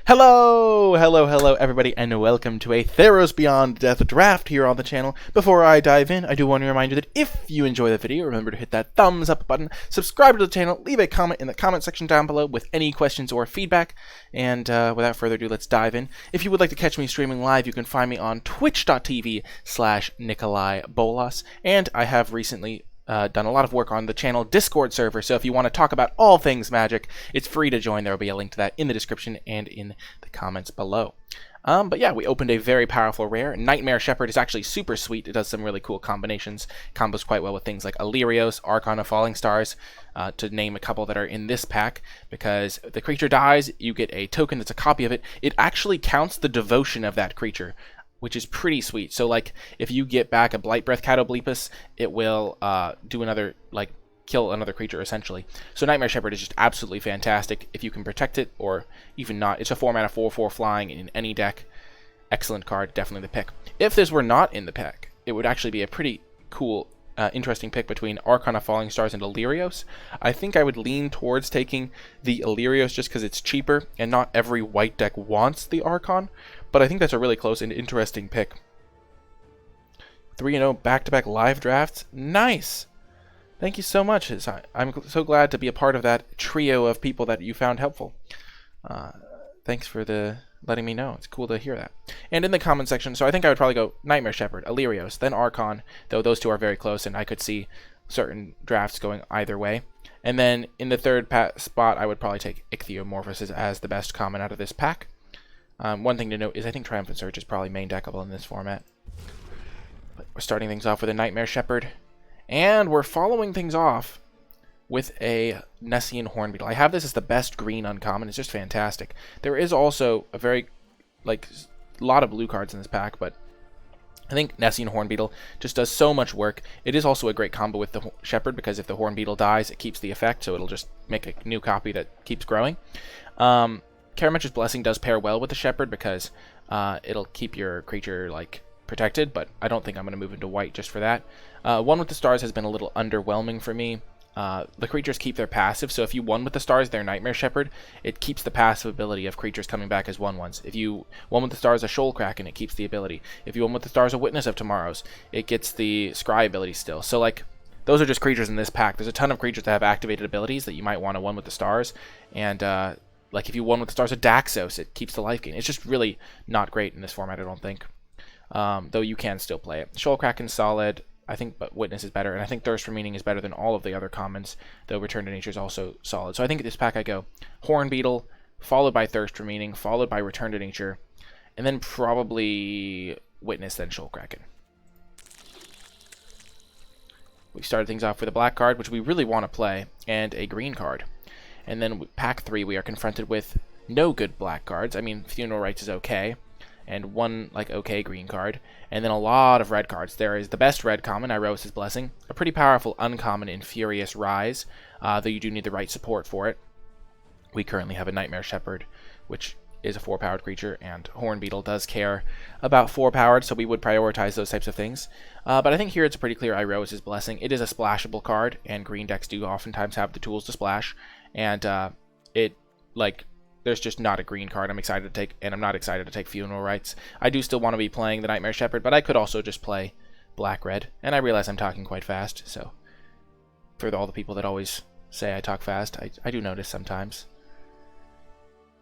Hello everybody, and welcome to a Theros Beyond Death draft here on the channel. Before I dive in, I do want to remind you that if you enjoy the video, remember to hit that thumbs up button, subscribe to the channel, leave a comment in the comment section down below with any questions or feedback, and without further ado, let's dive in. If you would like to catch me streaming live, you can find me on twitch.tv/NicolaiBolas, and I have recently done a lot of work on the channel Discord server, so if you want to talk about all things magic, it's free to join. There will be a link to that in the description and in the comments below. But yeah, we opened a very powerful rare. Nightmare Shepherd is actually super sweet. It does some really cool combinations. Combos quite well with things like Illyrios, Archon of Falling Stars, to name a couple that are in this pack, because if the creature dies, you get a token that's a copy of it. It actually counts the devotion of that creature, which is pretty sweet. So like if you get back a Blight Breath Catoblepus, it will do another, like, kill another creature essentially. So Nightmare Shepherd is just absolutely fantastic if you can protect it, or even not. It's a 4-mana 4/4 flying in any deck. Excellent card, definitely the pick. If this were not in the pack, it would actually be a pretty cool interesting pick between Archon of Falling Stars and Illyrios. I think I would lean towards taking the Illyrios just because it's cheaper, and not every white deck wants the Archon, but I think that's a really close and interesting pick. 3-0 back-to-back live drafts. Nice! Thank you so much. I'm so glad to be a part of that trio of people that you found helpful. Thanks for letting me know. It's cool to hear that. And in the comment section, so I think I would probably go Nightmare Shepherd, Illyrios, then Archon, though those two are very close, and I could see certain drafts going either way. And then in the third spot, I would probably take Ichthyomorphosis as the best common out of this pack. One thing to note is I think Triumphant Surge is probably main deckable in this format. But we're starting things off with a Nightmare Shepherd, and we're following things off with a Nessian Hornbeetle. I have this as the best green uncommon. It's just fantastic. There is also a very, like, lot of blue cards in this pack, but I think Nessian Hornbeetle just does so much work. It is also a great combo with the Shepherd, because if the Hornbeetle dies, it keeps the effect, so it'll just make a new copy that keeps growing. Karametra's Blessing does pair well with the Shepherd because it'll keep your creature, like, protected, but I don't think I'm going to move into white just for that. One with the Stars has been a little underwhelming for me. The creatures keep their passive, so if you won with the Stars, their Nightmare Shepherd, it keeps the passive ability of creatures coming back as 1/1s. If you won with the Stars a Shoal Kraken, it keeps the ability. If you won with the Stars a Witness of Tomorrows, it gets the Scry ability still. So, like, those are just creatures in this pack. There's a ton of creatures that have activated abilities that you might want to won with the Stars, and like if you won with the Stars a Daxos, it keeps the life gain. It's just really not great in this format, I don't think. Though you can still play it. Shoal Kraken's solid, I think, but Witness is better, and I think Thirst for Meaning is better than all of the other commons, though Return to Nature is also solid. So I think in this pack I go Hornbeetle, followed by Thirst for Meaning, followed by Return to Nature, and then probably Witness, then Shoal Kraken. We started things off with a black card, which we really want to play, and a green card. And then with pack 3, we are confronted with no good black cards. I mean, Funeral Rites is okay, and one, like, okay green card, and then a lot of red cards. There is the best red common, Iroas's Blessing, a pretty powerful uncommon in Furious Rise, though you do need the right support for it. We currently have a Nightmare Shepherd, which is a 4-powered creature, and Hornbeetle does care about 4-powered, so we would prioritize those types of things. But I think here it's a pretty clear Iroas's Blessing. It is a splashable card, and green decks do oftentimes have the tools to splash, and there's just not a green card I'm excited to take, and I'm not excited to take Funeral Rites. I do still want to be playing the Nightmare Shepherd, but I could also just play black-red, and I realize I'm talking quite fast, so for all the people that always say I talk fast, I do notice sometimes,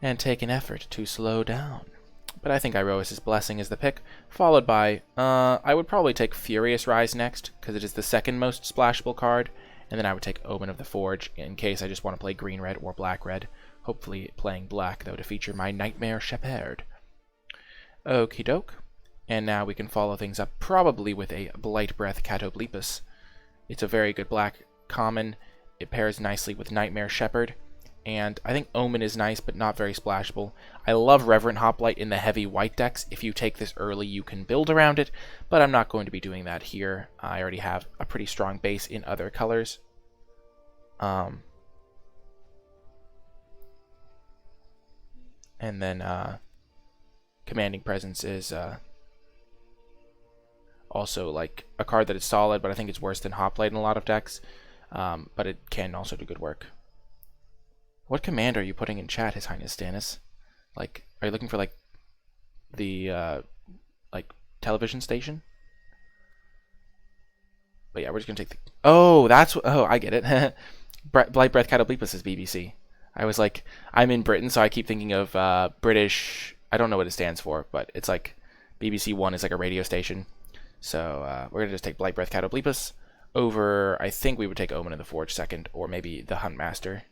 and take an effort to slow down. But I think Iroas's Blessing is the pick, followed by, I would probably take Furious Rise next, because it is the second most splashable card, and then I would take Omen of the Forge, in case I just want to play green-red or black-red. Hopefully playing black, though, to feature my Nightmare Shepherd. Okie doke. And now we can follow things up probably with a Blight Breath Catoblepus. It's a very good black common. It pairs nicely with Nightmare Shepherd. And I think Omen is nice, but not very splashable. I love Reverent Hoplite in the heavy white decks. If you take this early, you can build around it, but I'm not going to be doing that here. I already have a pretty strong base in other colors. And then Commanding Presence is also, like, a card that is solid, but I think it's worse than Hoplite in a lot of decks. But it can also do good work. What command are you putting in chat, His Highness Stannis? Like, are you looking for like the like television station? But yeah, we're just gonna take the. Oh, that's oh, I get it. Blight Breath Catoblepus is BBC. I was like, I'm in Britain, so I keep thinking of British. I don't know what it stands for, but it's like BBC One is like a radio station. So we're gonna just take Blight Breath Catoblepus over. I think we would take Omen of the Forge second, or maybe the Huntmaster.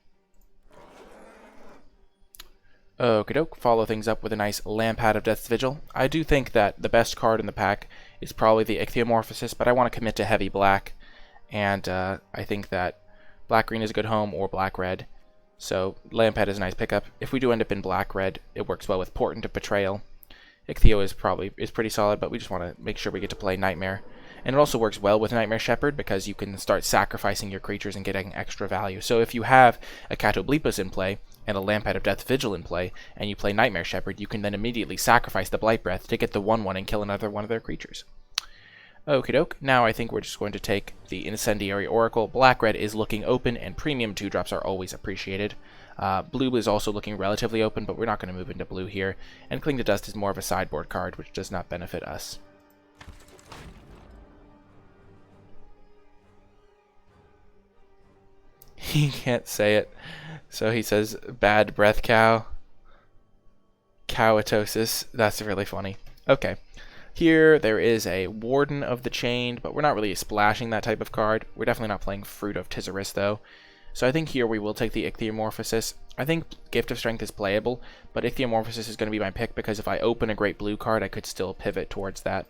Okie doke, follow things up with a nice Lampad of Death's Vigil. I do think that the best card in the pack is probably the Ichthyomorphosis, but I want to commit to heavy black, and I think that black-green is a good home, or black-red, so Lampad is a nice pickup. If we do end up in black-red, it works well with Portent of Betrayal. Icthyo is pretty solid, but we just want to make sure we get to play Nightmare. And it also works well with Nightmare Shepherd because you can start sacrificing your creatures and getting extra value. So if you have a Catoblepus in play and a Lampad of Death Vigil in play, and you play Nightmare Shepherd, you can then immediately sacrifice the Blight Breath to get the 1/1 and kill another one of their creatures. Okie doke, now I think we're just going to take the Incendiary Oracle. Black-red is looking open, and premium 2-drops are always appreciated. Blue is also looking relatively open, but we're not going to move into blue here. And Cling to Dust is more of a sideboard card, which does not benefit us. He can't say it, so he says bad breath cow. Cowatosis. That's really funny. Okay. Here, there is a Warden of the Chained, but we're not really splashing that type of card. We're definitely not playing Fruit of Tizoris, though. So I think here we will take the Ichthyomorphosis. I think Gift of Strength is playable, but Ichthyomorphosis is going to be my pick because if I open a great blue card, I could still pivot towards that.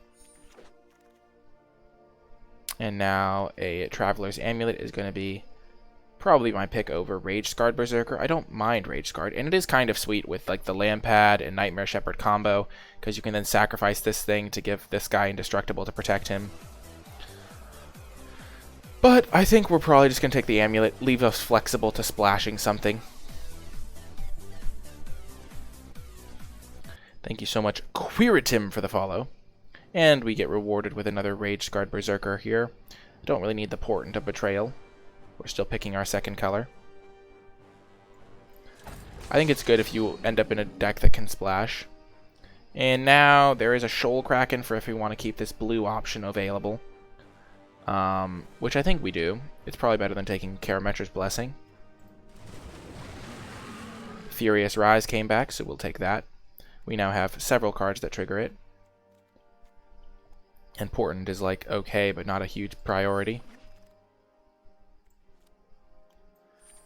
And now a Traveler's Amulet is going to be probably my pick over Rage Scarred Berserker. I don't mind Rage Scarred, and it is kind of sweet with like the Lampad and Nightmare Shepherd combo, because you can then sacrifice this thing to give this guy Indestructible to protect him. But I think we're probably just going to take the Amulet, leave us flexible to splashing something. Thank you so much, Quiritim, for the follow. And we get rewarded with another Rage Scarred Berserker here. Don't really need the Portent of Betrayal. We're still picking our second color. I think it's good if you end up in a deck that can splash. And now there is a Shoal Kraken for if we want to keep this blue option available. Which I think we do. It's probably better than taking Karametra's Blessing. Furious Rise came back, so we'll take that. We now have several cards that trigger it. And Portent is like okay, but not a huge priority.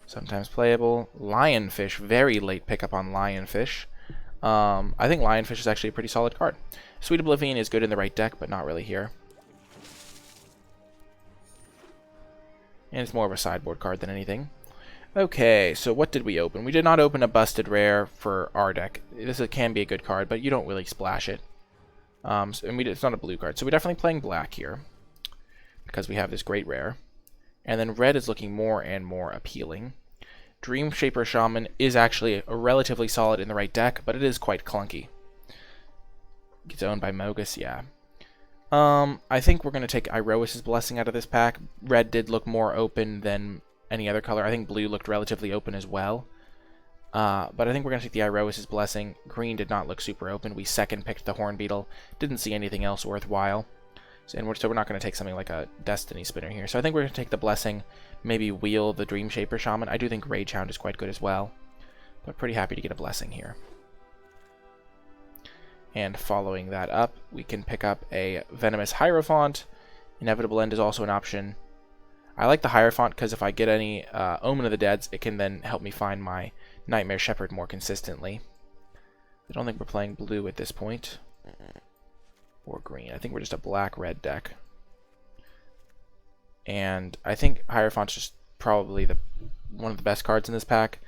Sometimes playable. Lionfish, very late pickup on Lionfish. I think Lionfish is actually a pretty solid card. Sweet Oblivion is good in the right deck, but not really here. And it's more of a sideboard card than anything. Okay, so what did we open? We did not open a Busted Rare for our deck. This can be a good card, but you don't really splash it. And it's not a blue card, so we're definitely playing black here, because we have this great rare. And then red is looking more and more appealing. Dream Shaper Shaman is actually a relatively solid in the right deck, but it is quite clunky. Gets owned by Mogus, yeah. I think we're going to take Iroas's Blessing out of this pack. Red did look more open than any other color. I think blue looked relatively open as well. But I think we're going to take the Iroas's Blessing. Green did not look super open. We second picked the Hornbeetle. Didn't see anything else worthwhile. So we're not going to take something like a Destiny Spinner here. So I think we're going to take the Blessing, maybe wheel the Dream Shaper Shaman. I do think Ragehound is quite good as well. But pretty happy to get a Blessing here. And following that up, we can pick up a Venomous Hierophant. Inevitable End is also an option. I like the Hierophant because if I get any Omen of the Deads, it can then help me find my Nightmare Shepherd more consistently. I don't think we're playing blue at this point. Or green. I think we're just a black-red deck. And I think Hierophant's just probably one of the best cards in this pack.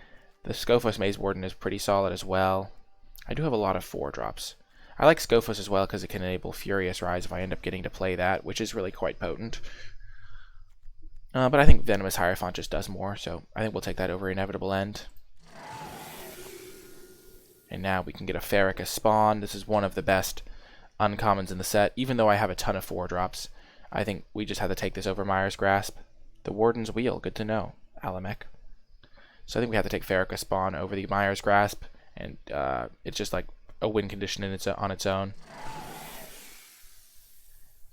The Scophos Maze Warden is pretty solid as well. I do have a lot of 4-drops. I like Scophos as well because it can enable Furious Rise if I end up getting to play that, which is really quite potent. But I think Venomous Hierophant just does more, so I think we'll take that over Inevitable End. And now we can get a Farrakha Spawn. This is one of the best uncommons in the set. Even though I have a ton of 4-drops, I think we just have to take this over Mire's Grasp. The Warden's Wheel, good to know, Alamek. So I think we have to take Farrakha Spawn over the Mire's Grasp, and it's just like a win condition on its own.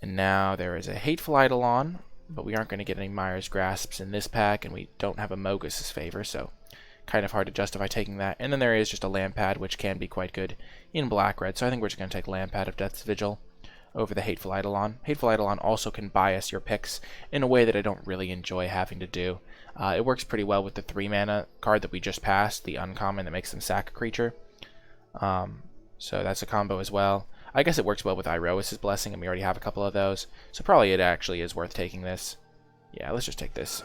And now there is a Hateful Eidolon, but we aren't going to get any Mire's Grasps in this pack, and we don't have a Mogus's Favor, so kind of hard to justify taking that. And then there is just a Lampad, which can be quite good in black-red, so I think we're just going to take Lampad of Death's Vigil over the Hateful Eidolon. Hateful Eidolon also can bias your picks in a way that I don't really enjoy having to do. It works pretty well with the 3-mana card that we just passed, the uncommon that makes them sack a creature. So that's a combo as well. I guess it works well with Iroas's Blessing, and we already have a couple of those, so probably it actually is worth taking this. Yeah, let's just take this.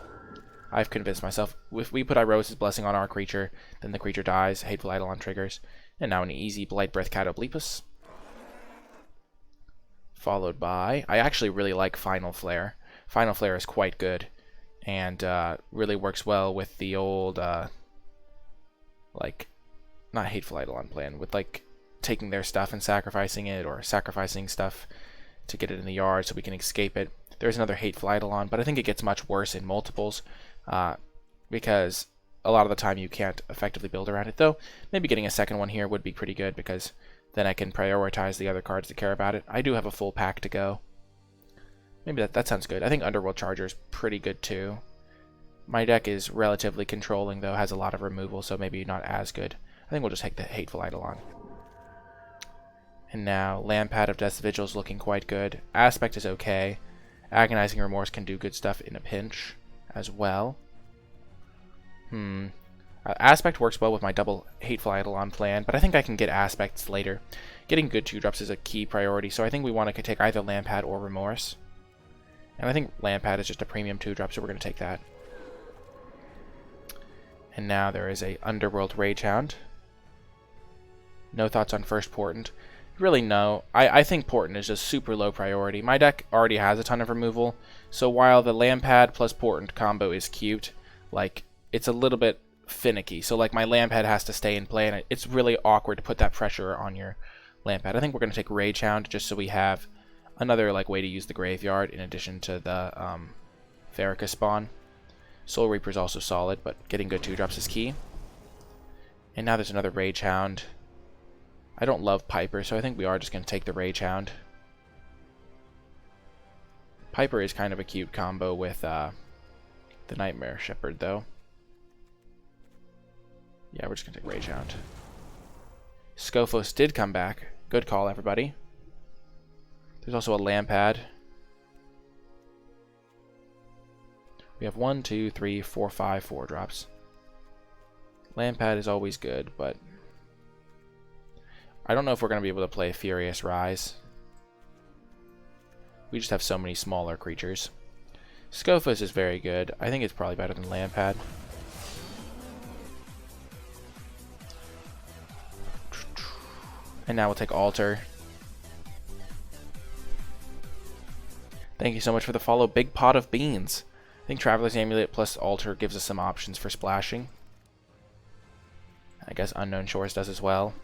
I've convinced myself, if we put Iroas's Blessing on our creature, then the creature dies, Hateful Eidolon triggers, and now an easy Blight Breath Catoblepus. Followed by, I actually really like Final Flare. Final Flare is quite good, and really works well with the old, like, not Hateful Eidolon plan, with like taking their stuff and sacrificing it, or sacrificing stuff to get it in the yard so we can escape it. There's another Hateful Eidolon, but I think it gets much worse in multiples, because a lot of the time you can't effectively build around it, though maybe getting a second one here would be pretty good, because then I can prioritize the other cards that care about it. I do have a full pack to go. Maybe that sounds good. I think Underworld Charger is pretty good too. My deck is relatively controlling, though, has a lot of removal, so maybe not as good. I think we'll just take the Hateful Eidolon. And now Lampad of Death's Vigil is looking quite good. Aspect is okay. Agonizing Remorse can do good stuff in a pinch as well. Aspect works well with my double Hateful Eidolon plan, but I think I can get Aspects later. Getting good 2-drops is a key priority, so I think we want to take either Lampad or Remorse. And I think Lampad is just a premium 2-drop, so we're going to take that. And now there is a Underworld Ragehound. No thoughts on first Portent. Really, no. I think Portent is just super low priority. My deck already has a ton of removal, so while the Lampad plus Portent combo is cute, like, it's a little bit finicky. So, like, my Lampad has to stay in play, and it's really awkward to put that pressure on your Lampad. I think we're going to take Ragehound just so we have another, like, way to use the graveyard in addition to the Farrakha spawn. Soul Reaper is also solid, but getting good 2-drops is key. And now there's another Ragehound. I don't love Piper, so I think we are just going to take the Ragehound. Piper is kind of a cute combo with the Nightmare Shepherd, though. Yeah, we're just going to take Ragehound. Scophos did come back. Good call, everybody. There's also a Lampad. We have 1, 2, 3, 4, 5 4-drops. Lampad is always good, but I don't know if we're going to be able to play Furious Rise. We just have so many smaller creatures. Scophos is very good. I think it's probably better than Lampad. And now we'll take Altar. Thank you so much for the follow, Big Pot of Beans. I think Traveler's Amulet plus Altar gives us some options for splashing. I guess Unknown Shores does as well.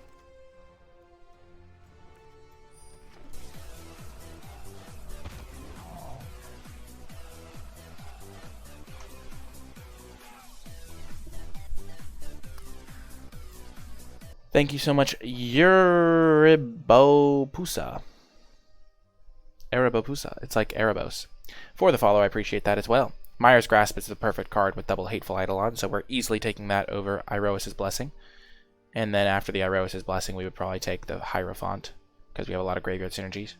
Thank you so much, Erebopousa. Erebopousa. It's like Erebos. For the follow, I appreciate that as well. Mire's Grasp is the perfect card with double Hateful Eidolon, so we're easily taking that over Iroas's Blessing. And then after the Iroas's Blessing, we would probably take the Hierophant, because we have a lot of graveyard synergies.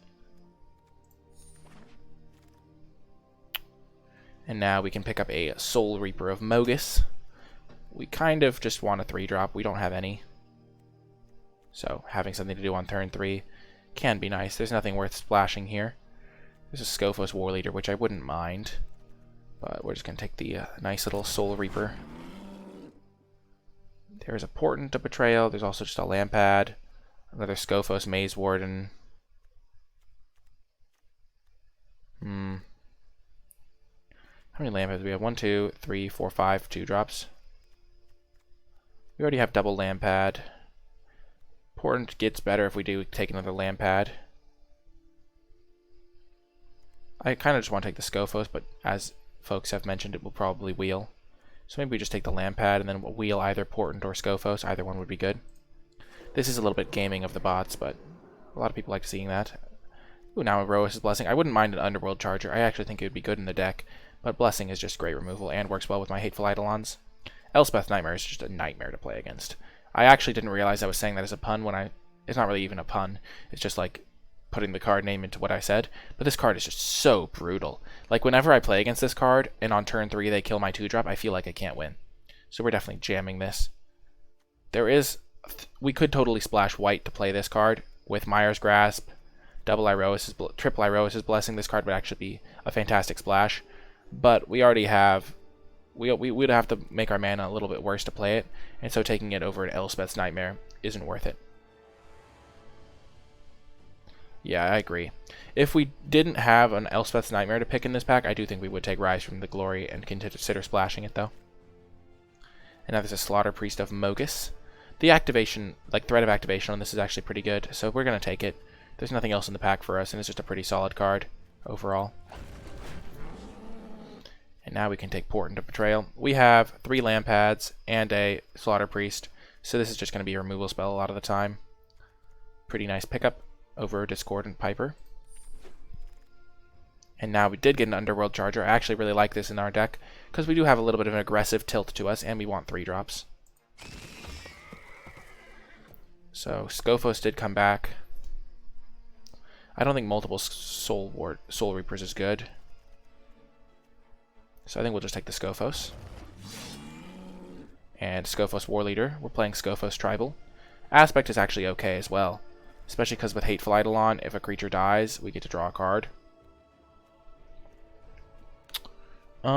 And now we can pick up a Soul Reaper of Mogus. We kind of just want a 3-drop. We don't have any. So having something to do on turn 3 can be nice. There's nothing worth splashing here. There's a Scophos War Leader, which I wouldn't mind. But we're just going to take the nice little Soul Reaper. There's a Portent of Betrayal. There's also just a Lampad. Another Scophos Maze Warden. How many Lampads do we have? 1, 2, 3, 4, 5 2-drops. We already have double Lampad. Portent gets better if we do take another Lampad. I kind of just want to take the Scophos, but as folks have mentioned, it will probably wheel. So maybe we just take the Lampad and then we'll wheel either Portent or Scophos. Either one would be good. This is a little bit gaming of the bots, but a lot of people like seeing that. Ooh, now Erois' Blessing. I wouldn't mind an Underworld Charger. I actually think it would be good in the deck, but Blessing is just great removal and works well with my Hateful Eidolons. Elspeth Nightmare is just a nightmare to play against. I actually didn't realize I was saying that as a pun when it's not really even a pun. It's just like putting the card name into what I said. But this card is just so brutal. Like whenever I play against this card and on turn 3 they kill my 2-drop, I feel like I can't win. So we're definitely jamming this. We could totally splash white to play this card with Mire's Grasp, triple Iroas' Blessing. This card would actually be a fantastic splash. But we already have... We would have to make our mana a little bit worse to play it, and so taking it over an Elspeth's Nightmare isn't worth it. Yeah, I agree. If we didn't have an Elspeth's Nightmare to pick in this pack, I do think we would take Rise from the Glory and consider splashing it, though. And now there's a Slaughter Priest of Mogus. The activation, like threat of activation on this is actually pretty good, so we're going to take it. There's nothing else in the pack for us, and it's just a pretty solid card overall. And now we can take Portent of Betrayal. We have 3 Lampads and a Slaughter Priest, so this is just going to be a removal spell a lot of the time. Pretty nice pickup over Discordant Piper. And now we did get an Underworld Charger. I actually really like this in our deck, because we do have a little bit of an aggressive tilt to us, and we want 3-drops. So Scophos did come back. I don't think multiple Soul Reapers is good. So I think we'll just take the Scophos. And Scophos War Leader. We're playing Scophos Tribal. Aspect is actually okay as well. Especially because with Hateful Eidolon, if a creature dies, we get to draw a card. So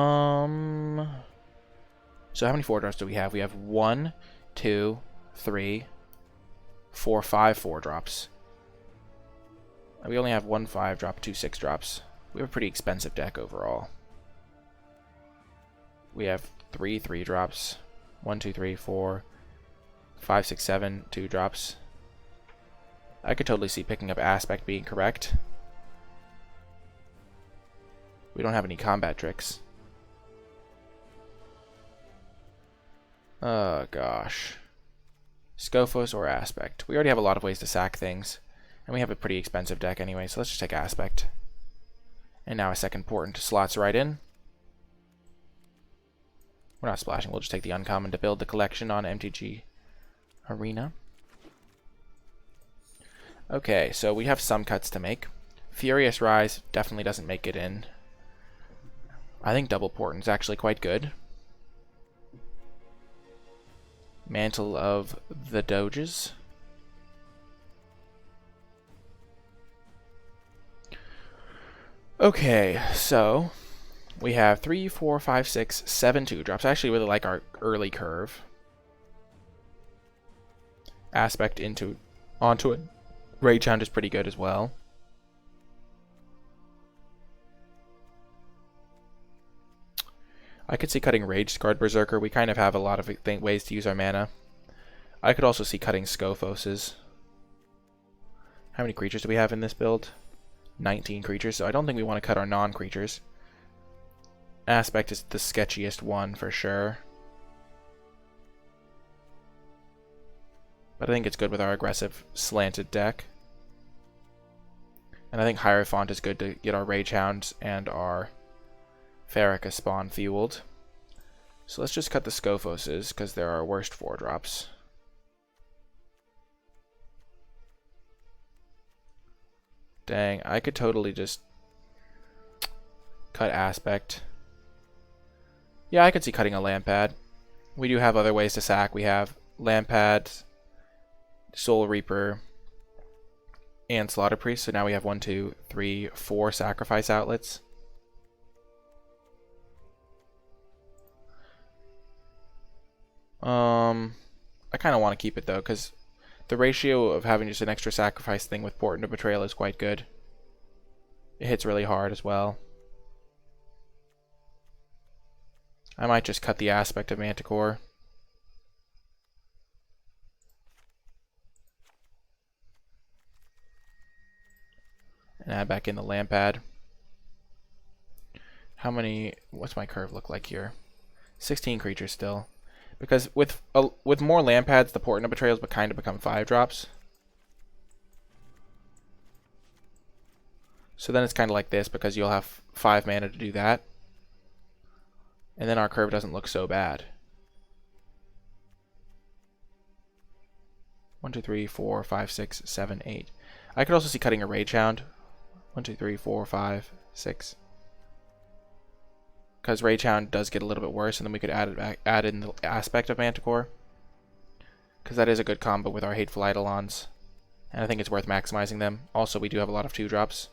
how many 4-drops do we have? We have 1, 2, 3, 4, 5 4-drops. We only have 1 5-drop, 2 6-drops. We have a pretty expensive deck overall. We have 3 3-drops, 1, 2, 3, 4, 5, 6, 7 2-drops. I could totally see picking up Aspect being correct. We don't have any combat tricks. Oh gosh. Scophos or Aspect. We already have a lot of ways to sack things. And we have a pretty expensive deck anyway, so let's just take Aspect. And now a second Portent slots right in. We're not splashing, we'll just take the uncommon to build the collection on MTG Arena. Okay, so we have some cuts to make. Furious Rise definitely doesn't make it in. I think double Portent's actually quite good. Mantle of the Doges. Okay, so we have 3, 4, 5, 6, 7 2-drops. I actually really like our early curve. Aspect onto it. Rage Hound is pretty good as well. I could see cutting Rage Scarred Berserker. We kind of have a lot of ways to use our mana. I could also see cutting Scophoses. How many creatures do we have in this build? 19 creatures, so I don't think we want to cut our non-creatures. Aspect is the sketchiest one for sure. But I think it's good with our aggressive slanted deck. And I think Hierophant is good to get our Rage Hounds and our Farrakha spawn fueled. So let's just cut the Scophoses, because they're our worst 4-drops. Dang, I could totally just cut Aspect. Yeah, I could see cutting a Lampad. We do have other ways to sack. We have Lampad, Soul Reaper, and Slaughter Priest. So now we have 1, 2, 3, 4 sacrifice outlets. I kind of want to keep it though, because the ratio of having just an extra sacrifice thing with Portent of Betrayal is quite good. It hits really hard as well. I might just cut the Aspect of Manticore. And add back in the Lampad. What's my curve look like here? 16 creatures still. Because with more land pads, the Portent of Betrayals would kind of become 5-drops. So then it's kind of like this, because you'll have 5 mana to do that. And then our curve doesn't look so bad. 1, 2, 3, 4, 5, 6, 7, 8. I could also see cutting a Rage Hound. 1, 2, 3, 4, 5, 6. Because Rage Hound does get a little bit worse, and then we could add in the aspect of Manticore. Because that is a good combo with our Hateful Eidolons. And I think it's worth maximizing them. Also, we do have a lot of 2-drops.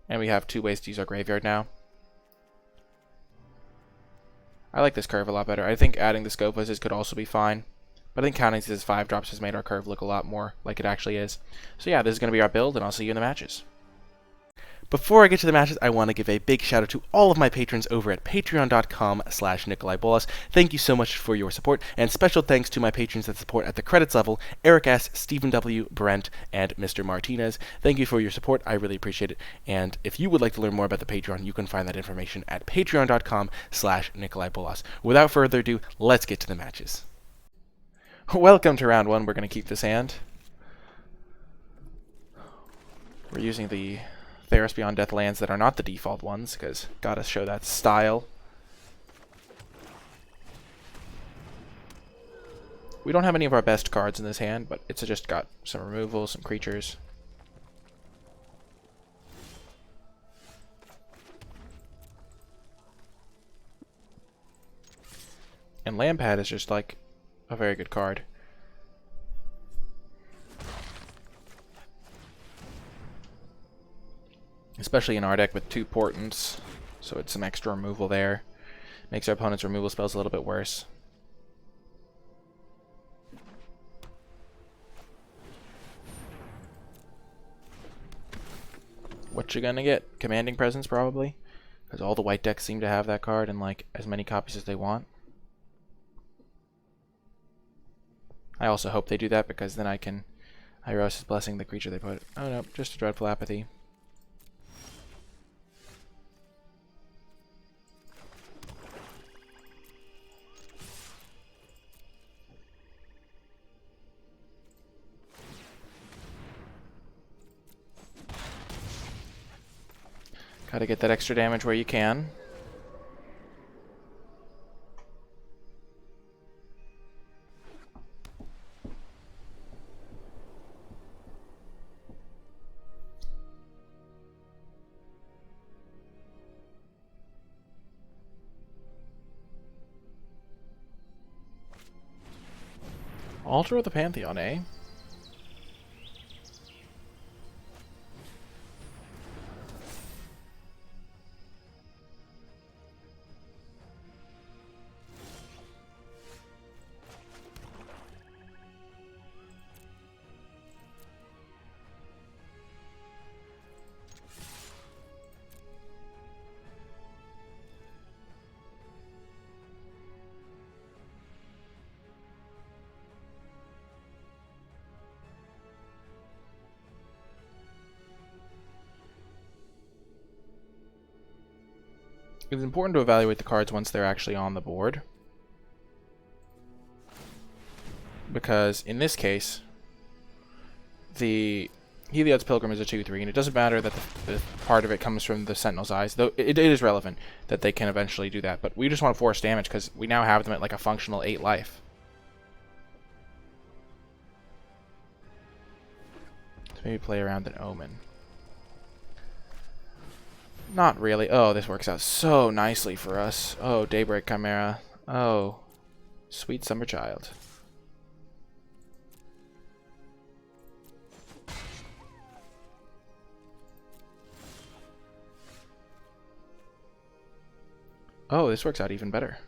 And we have 2 ways to use our graveyard now. I like this curve a lot better. I think adding the Scopus could also be fine. But I think counting these as 5-drops has made our curve look a lot more like it actually is. So yeah, this is going to be our build, and I'll see you in the matches. Before I get to the matches, I want to give a big shout out to all of my patrons over at patreon.com/NicolaiBolas. Thank you so much for your support, and special thanks to my patrons that support at the credits level, Eric S., Stephen W., Brent, and Mr. Martinez. Thank you for your support. I really appreciate it. And if you would like to learn more about the Patreon, you can find that information at patreon.com/NicolaiBolas. Without further ado, let's get to the matches. Welcome to round 1. We're going to keep this hand. We're using the Theros Beyond Death lands that are not the default ones, because gotta show that style. We don't have any of our best cards in this hand, but it's just got some removal, some creatures. And Lampad is just like a very good card. Especially in our deck with 2 Portents, so it's some extra removal there. Makes our opponent's removal spells a little bit worse. What you gonna get? Commanding Presence, probably? Because all the white decks seem to have that card in like as many copies as they want. I also hope they do that, because then I can Hyros' Blessing the creature they put. Oh no, just a Dreadful Apathy. Gotta get that extra damage where you can. Altar of the Pantheon, eh? It's important to evaluate the cards once they're actually on the board. Because in this case, the Heliod's Pilgrim is a 2/3, and it doesn't matter that the part of it comes from the Sentinel's Eyes, though it is relevant that they can eventually do that. But we just want to force damage because we now have them at like a functional 8 life. So maybe play around an Omen. Not really. Oh, this works out so nicely for us. Oh, Daybreak Chimera. Oh, sweet summer child. Oh, this works out even better.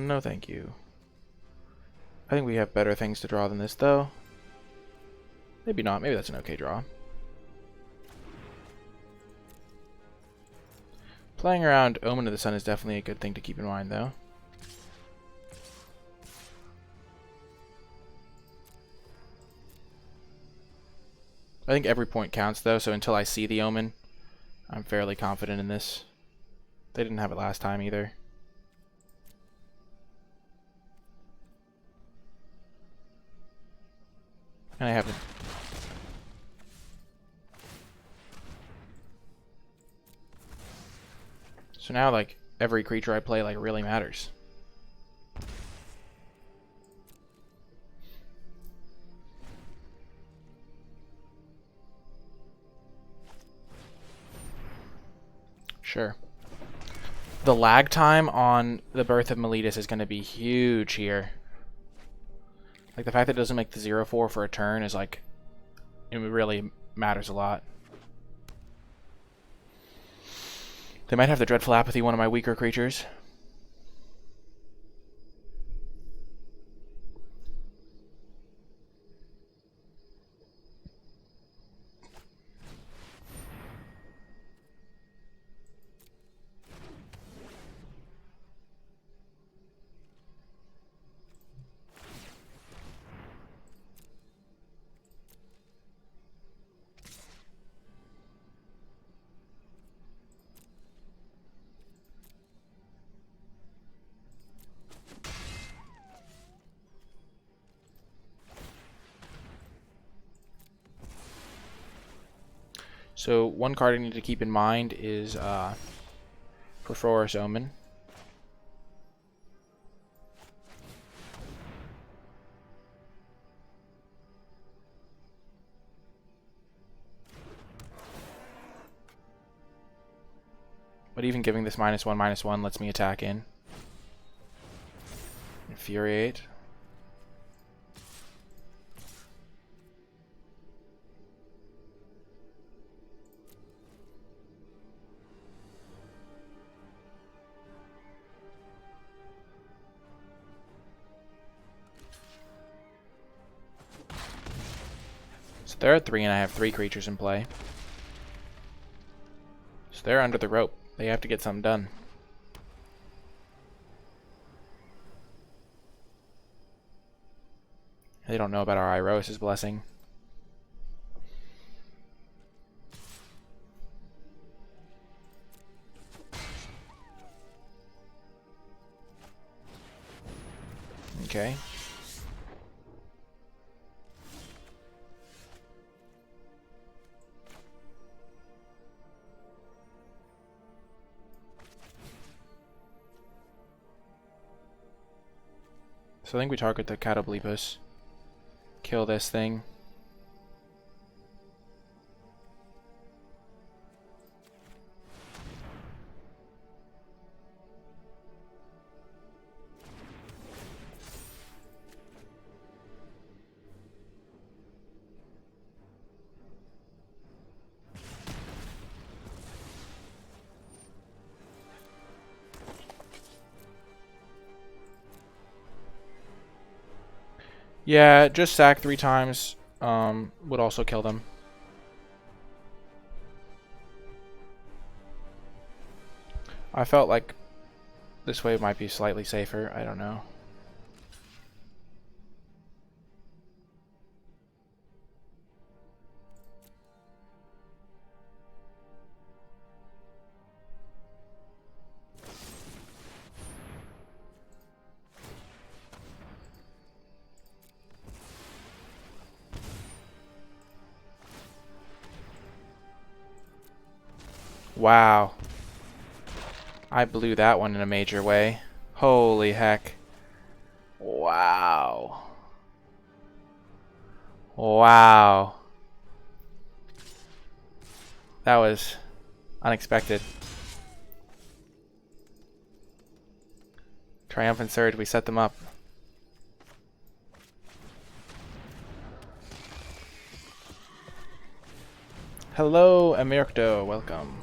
No thank you. I think we have better things to draw than this, though. Maybe not. Maybe that's an okay draw. Playing around Omen of the Sun is definitely a good thing to keep in mind, though. I think every point counts, though, so until I see the Omen, I'm fairly confident in this. They didn't have it last time, either. And I haven't. So now, like, every creature I play, like, really matters. Sure. The lag time on the Birth of Meletus is going to be huge here. Like, the fact that it doesn't make the 0/4 for a turn is, like, it really matters a lot. They might have the Dreadful Apathy, one of my weaker creatures. So one card I need to keep in mind is Perforce Omen. But even giving this -1/-1 lets me attack in. Infuriate. So they're at 3 and I have 3 creatures in play. So they're under the rope. They have to get something done. They don't know about our Irosis blessing. Okay. So I think we target the Catoblepus. Kill this thing. Yeah, just sack 3 times would also kill them. I felt like this wave might be slightly safer. I don't know. Wow. I blew that one in a major way. Holy heck. Wow. Wow. That was unexpected. Triumphant Surge, we set them up. Hello, Amirkdo, welcome.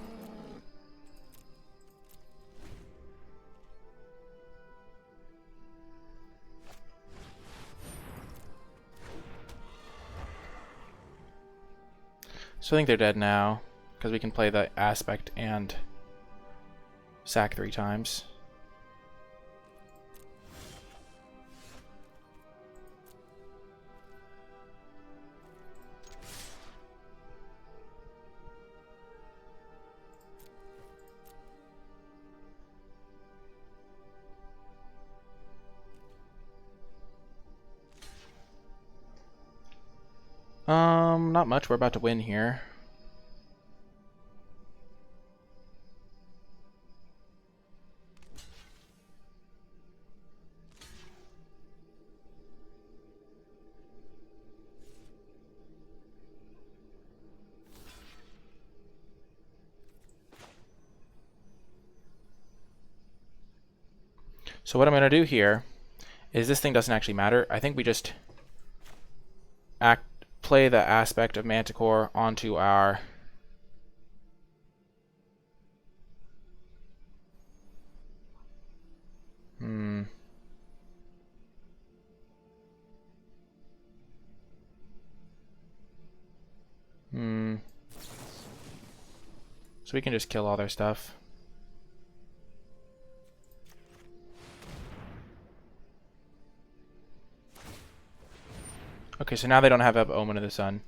So I think they're dead now, because we can play the Aspect and sack 3 times. Not much. We're about to win here. So what I'm going to do here is this thing doesn't actually matter. I think we just play the aspect of Manticore onto our So we can just kill all their stuff. Okay, so now they don't have Omen of the Sun.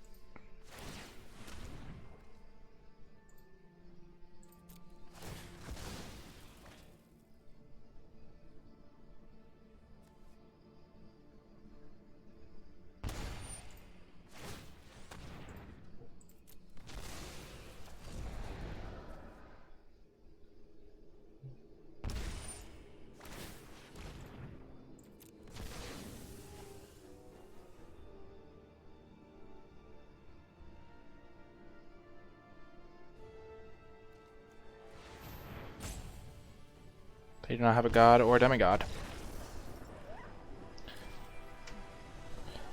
They do not have a god or a demigod.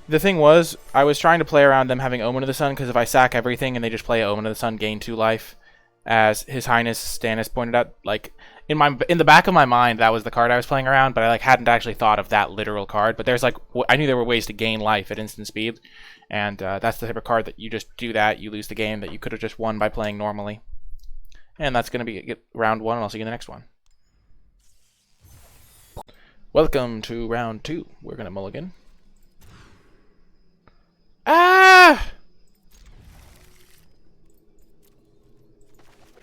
The thing was, I was trying to play around them having Omen of the Sun, because if I sack everything and they just play Omen of the Sun, gain 2 life, as His Highness Stannis pointed out, like, in the back of my mind, that was the card I was playing around, but I hadn't actually thought of that literal card. But there's I knew there were ways to gain life at instant speed, and that's the type of card that you just do that, you lose the game that you could have just won by playing normally. And that's going to be round 1, and I'll see you in the next one. Welcome to round 2. We're going to mulligan. Ah!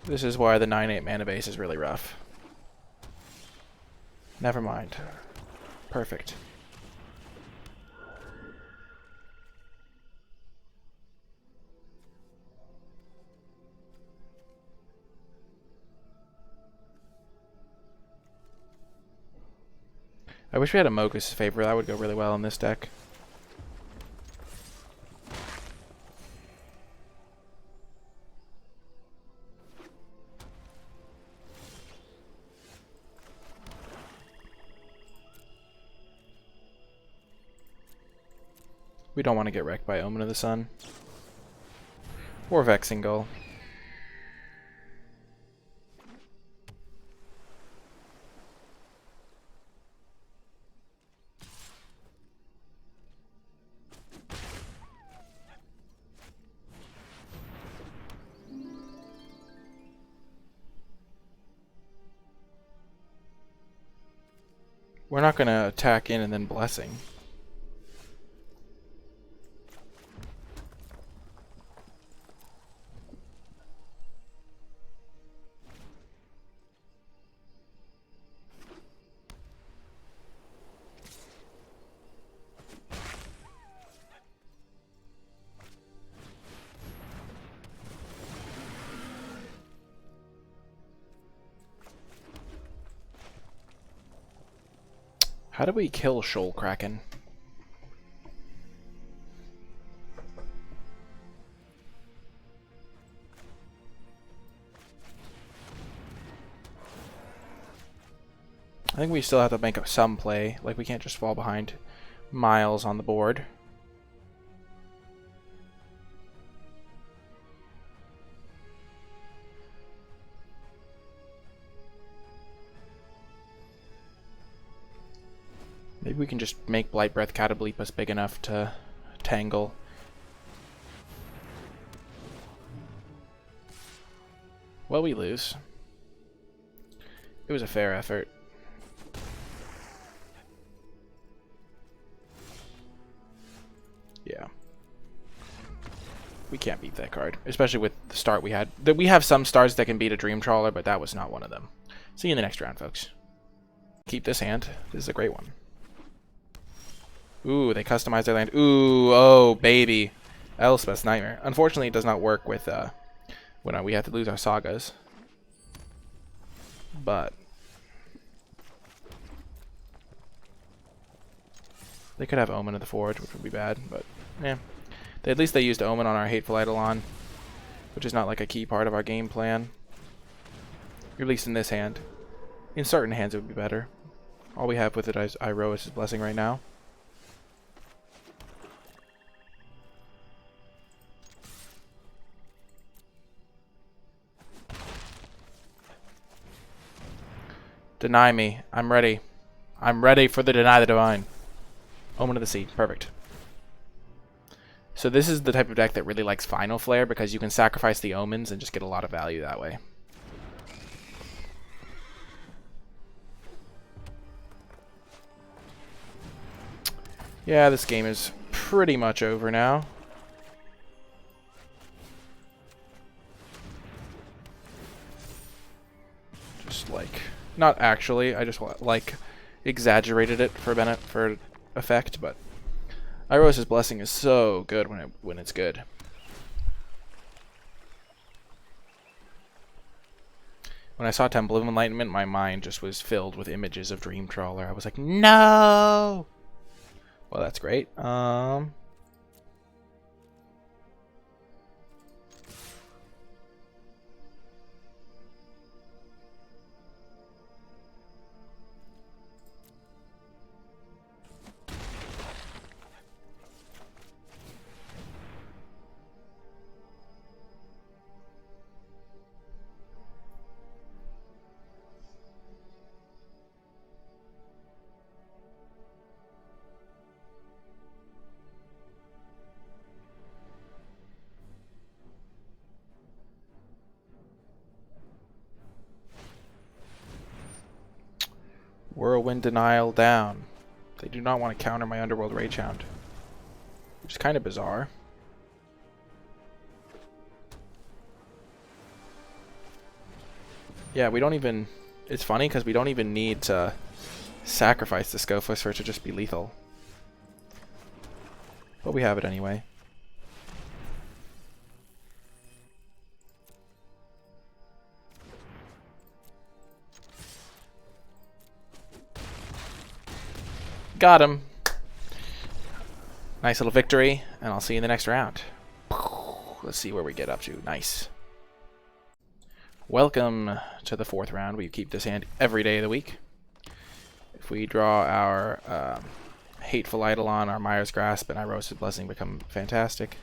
This is why the 9/8 mana base is really rough. Never mind. Perfect. I wish we had a Mogus favor. That would go really well in this deck. We don't want to get wrecked by Omen of the Sun. Or Vexing Gull. We're not going to attack in and then Blessing. How do we kill Shoal Kraken? I think we still have to make some play. Like, we can't just fall behind miles on the board. Maybe we can just make Blight Breath Catoblepas big enough to tangle. Well, we lose. It was a fair effort. Yeah. We can't beat that card, especially with the start we had. We have some starts that can beat a Dream Trawler, but that was not one of them. See you in the next round, folks. Keep this hand. This is a great one. Ooh, they customized their land. Ooh, oh, baby. Elspeth's Nightmare. Unfortunately, it does not work with when we have to lose our sagas. But they could have Omen of the Forge, which would be bad. But yeah, at least they used Omen on our Hateful Eidolon, which is not like a key part of our game plan. At least in this hand. In certain hands, it would be better. All we have with it is Iroas' Blessing right now. Deny me. I'm ready. I'm ready for the Deny the Divine. Omen of the Sea. Perfect. So this is the type of deck that really likes Final Flare because you can sacrifice the Omens and just get a lot of value that way. Yeah, this game is pretty much over now. Just like... Not actually, I just like exaggerated it for effect, but Iroas' Blessing is so good when it's good. When I saw Temple of Enlightenment, my mind just was filled with images of Dream Trawler. I was like, no! Well, that's great. Whirlwind Denial down. They do not want to counter my Underworld Ragehound, which is kind of bizarre. Yeah, we don't even... It's funny because we don't even need to sacrifice the Scophus for it to just be lethal. But we have it anyway. Got him. Nice little victory, and I'll see you in the next round. Let's see where we get up to. Nice. Welcome to the 4th round. We keep this hand every day of the week. If we draw our Hateful Eidolon, our Mire's Grasp, and Iroas' Blessing become fantastic.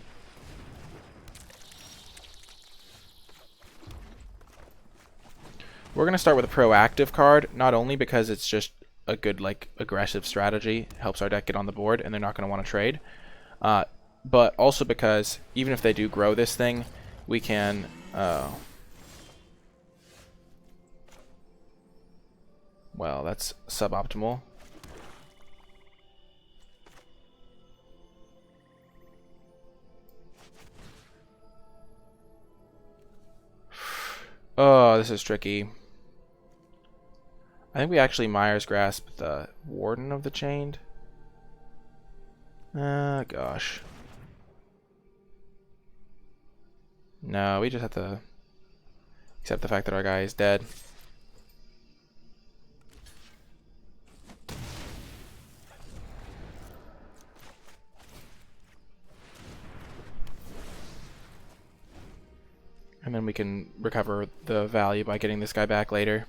We're going to start with a proactive card, not only because it's just a good like aggressive strategy, helps our deck get on the board and they're not going to want to trade, but also because even if they do grow this thing, we can well, that's suboptimal. Oh, this is tricky. I think we actually Mire's Grasp the Warden of the Chained. Gosh. No, we just have to accept the fact that our guy is dead. And then we can recover the value by getting this guy back later.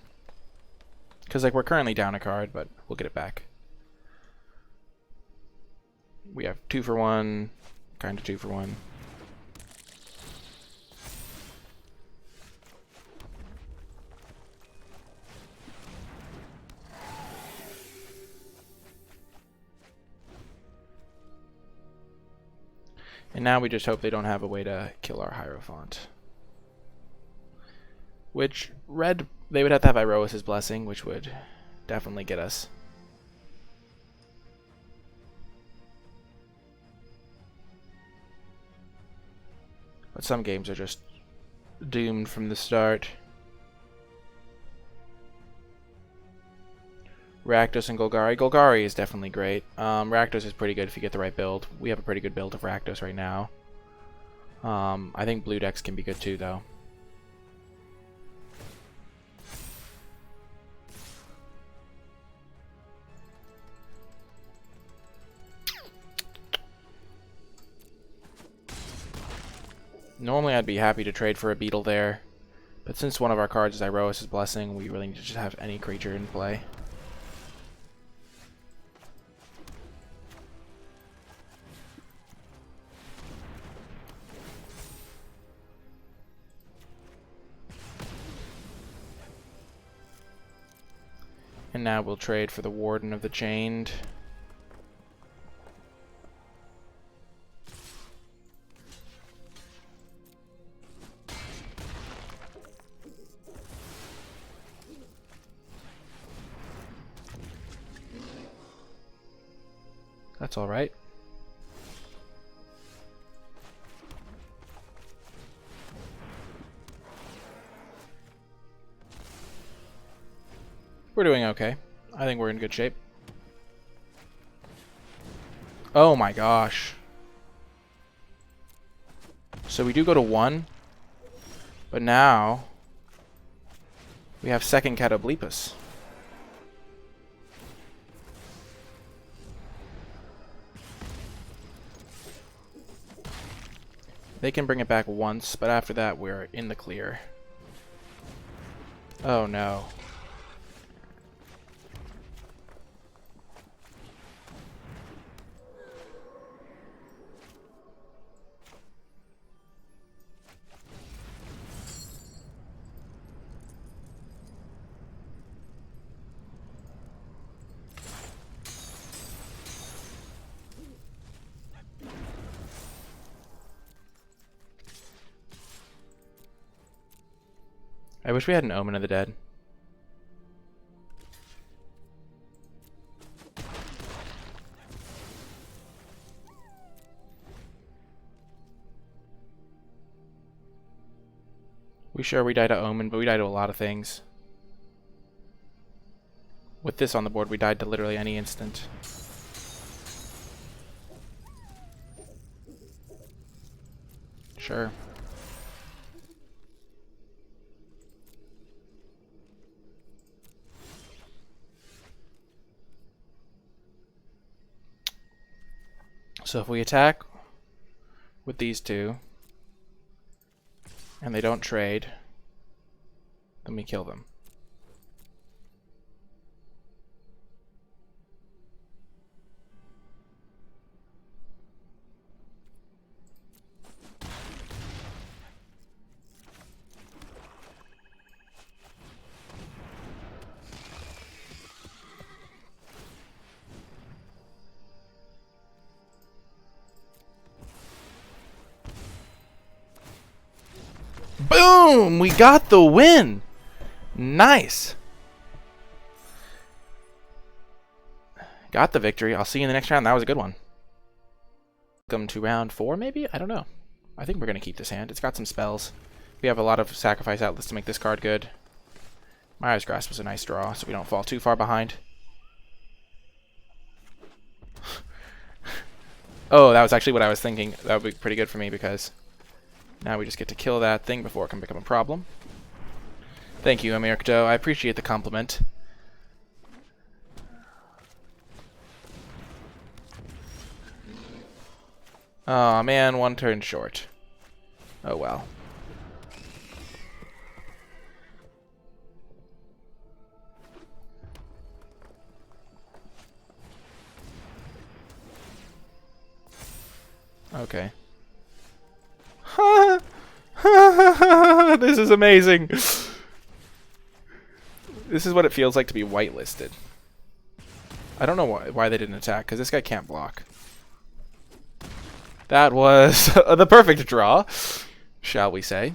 Because like we're currently down a card, but we'll get it back. We have 2 for 1, kind of 2 for 1. And now we just hope they don't have a way to kill our Hierophant. Which, red, they would have to have Iroas' Blessing, which would definitely get us. But some games are just doomed from the start. Rakdos and Golgari. Golgari is definitely great. Rakdos is pretty good if you get the right build. We have a pretty good build of Rakdos right now. I think blue decks can be good too, though. Normally I'd be happy to trade for a beetle there, but since one of our cards is Iroas' Blessing, we really need to just have any creature in play. And now we'll trade for the Warden of the Chained. That's all right. We're doing okay. I think we're in good shape. Oh my gosh. So we do go to 1, but now we have second Catoblepus. They can bring it back once, but after that we're in the clear. Oh no. I wish we had an Omen of the Dead. We died to Omen, but we died to a lot of things. With this on the board, we died to literally any instant. Sure. So if we attack with these two, and they don't trade, then we kill them. Boom! We got the win! Nice! Got the victory. I'll see you in the next round. That was a good one. Welcome to round 4, maybe? I don't know. I think we're going to keep this hand. It's got some spells. We have a lot of sacrifice outlets to make this card good. Maya's Grasp was a nice draw, so we don't fall too far behind. Oh, that was actually what I was thinking. That would be pretty good for me because now we just get to kill that thing before it can become a problem. Thank you, Americado. I appreciate the compliment. Aw, man, one turn short. Oh well. Okay. This is amazing. This is what it feels like to be whitelisted. I don't know why they didn't attack, because this guy can't block. That was the perfect draw, shall we say.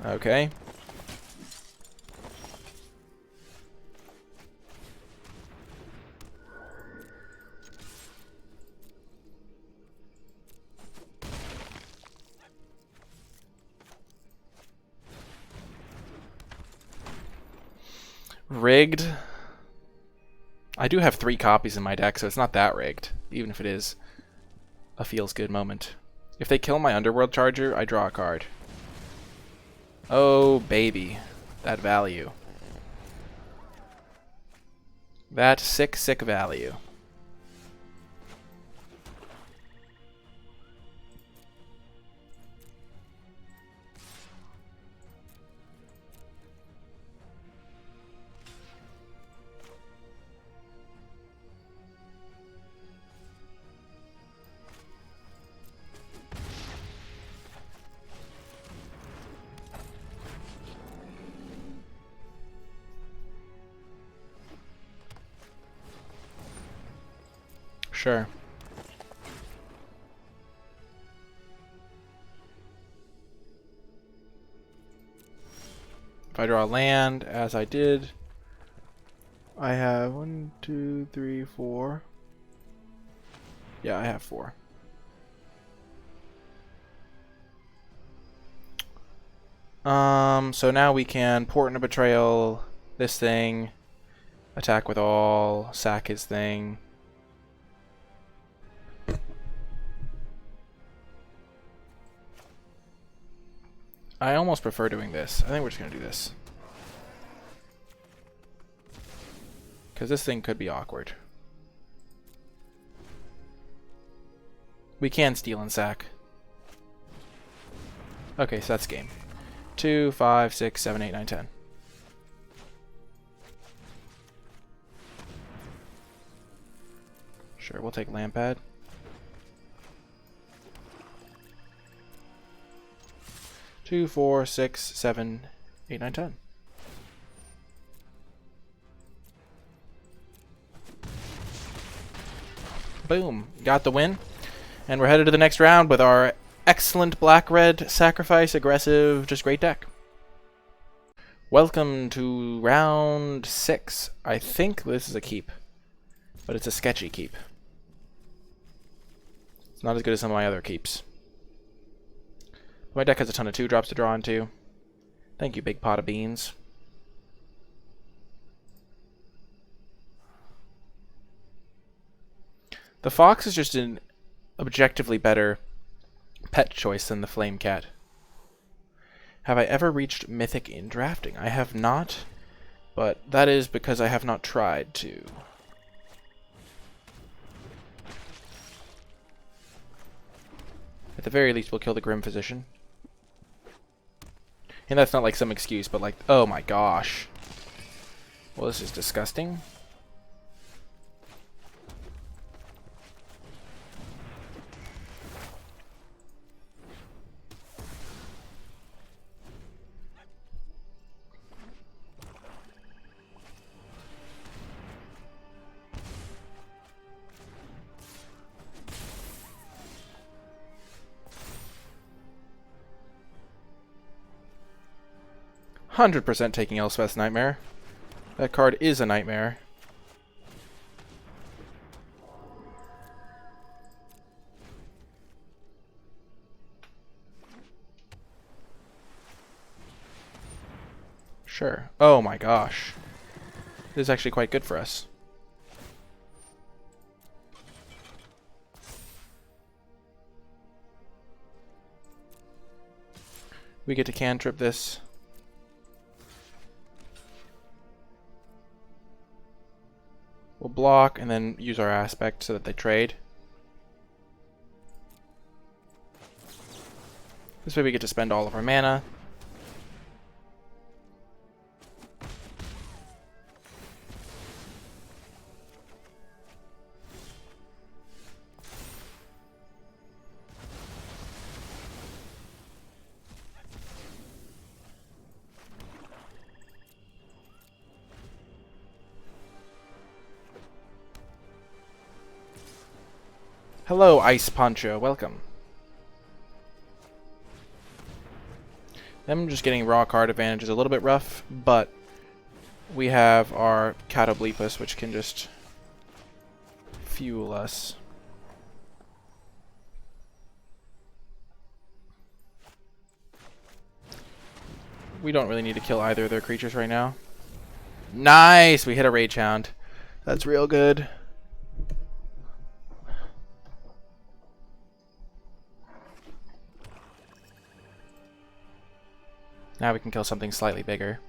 Okay. Rigged. I do have 3 copies in my deck, so it's not that rigged, even if it is a feels good moment. If they kill my Underworld Charger, I draw a card. Oh, baby. That value. That sick, sick value. Sure. If I draw land, as I did, I have 1, 2, 3, 4. Yeah, I have 4. So now we can Portent of Betrayal this thing, attack with all, sack his thing. I almost prefer doing this. I think we're just going to do this. Because this thing could be awkward. We can steal and sack. Okay, so that's game. 2, 5, 6, 7, 8, 9, 10. Sure, we'll take Lampad. Two, 4, 6, 7, 8, 9, 10. Boom. Got the win. And we're headed to the next round with our excellent black-red sacrifice aggressive, just great deck. Welcome to round 6. I think this is a keep, but it's a sketchy keep. It's not as good as some of my other keeps. My deck has a ton of 2-drops to draw into. Thank you, big pot of beans. The Fox is just an objectively better pet choice than the Flame Cat. Have I ever reached Mythic in drafting? I have not, but that is because I have not tried to. At the very least, we'll kill the Grim Physician. And that's not like some excuse, but like, oh my gosh. Well, this is disgusting. %, taking Elspeth's Nightmare. That card is a nightmare. Sure. Oh my gosh. This is actually quite good for us. We get to cantrip this. We'll block and then use our aspect so that they trade. This way we get to spend all of our mana. Hello, Ice Poncho. Welcome. Them just getting raw card advantage is a little bit rough, but we have our Catoblepus, which can just fuel us. We don't really need to kill either of their creatures right now. Nice! We hit a Rage Hound. That's real good. Now we can kill something slightly bigger.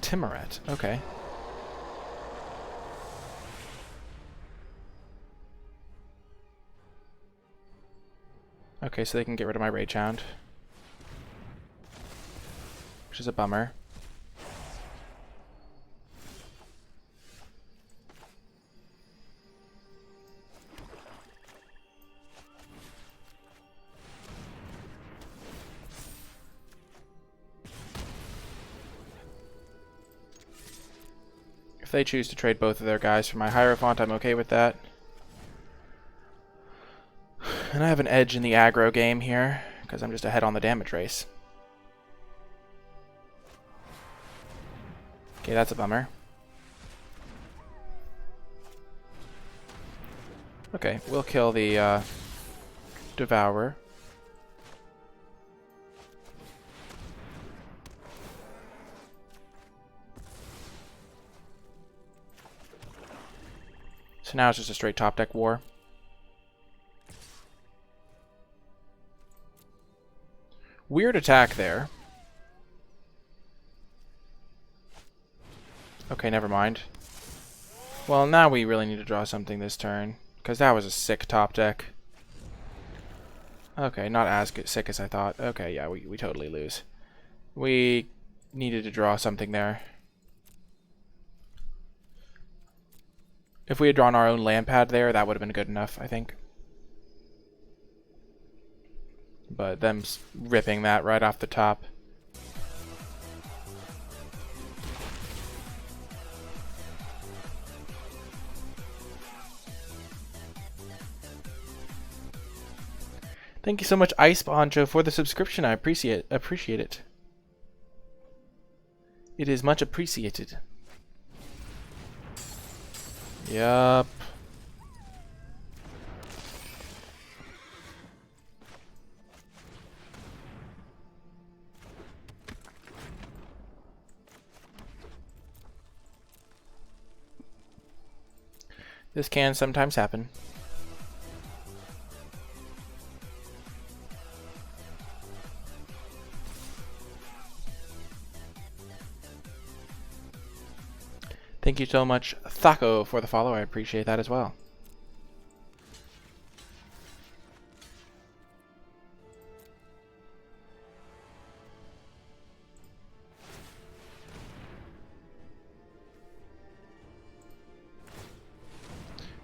Timoret, okay. Okay, so they can get rid of my Rage Hound, which is a bummer. If they choose to trade both of their guys for my Hierophant, I'm okay with that. And I have an edge in the aggro game here, because I'm just ahead on the damage race. Okay, that's a bummer. Okay, we'll kill the Devourer. So now it's just a straight top deck war. Weird attack there. Okay, never mind. Well, now we really need to draw something this turn, because that was a sick top deck. Okay, not as sick as I thought. Okay, yeah, we totally lose. We needed to draw something there. If we had drawn our own land pad there, that would have been good enough, I think. But them ripping that right off the top. Thank you so much, Ice Poncho, for the subscription. I appreciate it. It is much appreciated. Yup. This can sometimes happen. Thank you so much, Thaco, for the follow. I appreciate that as well.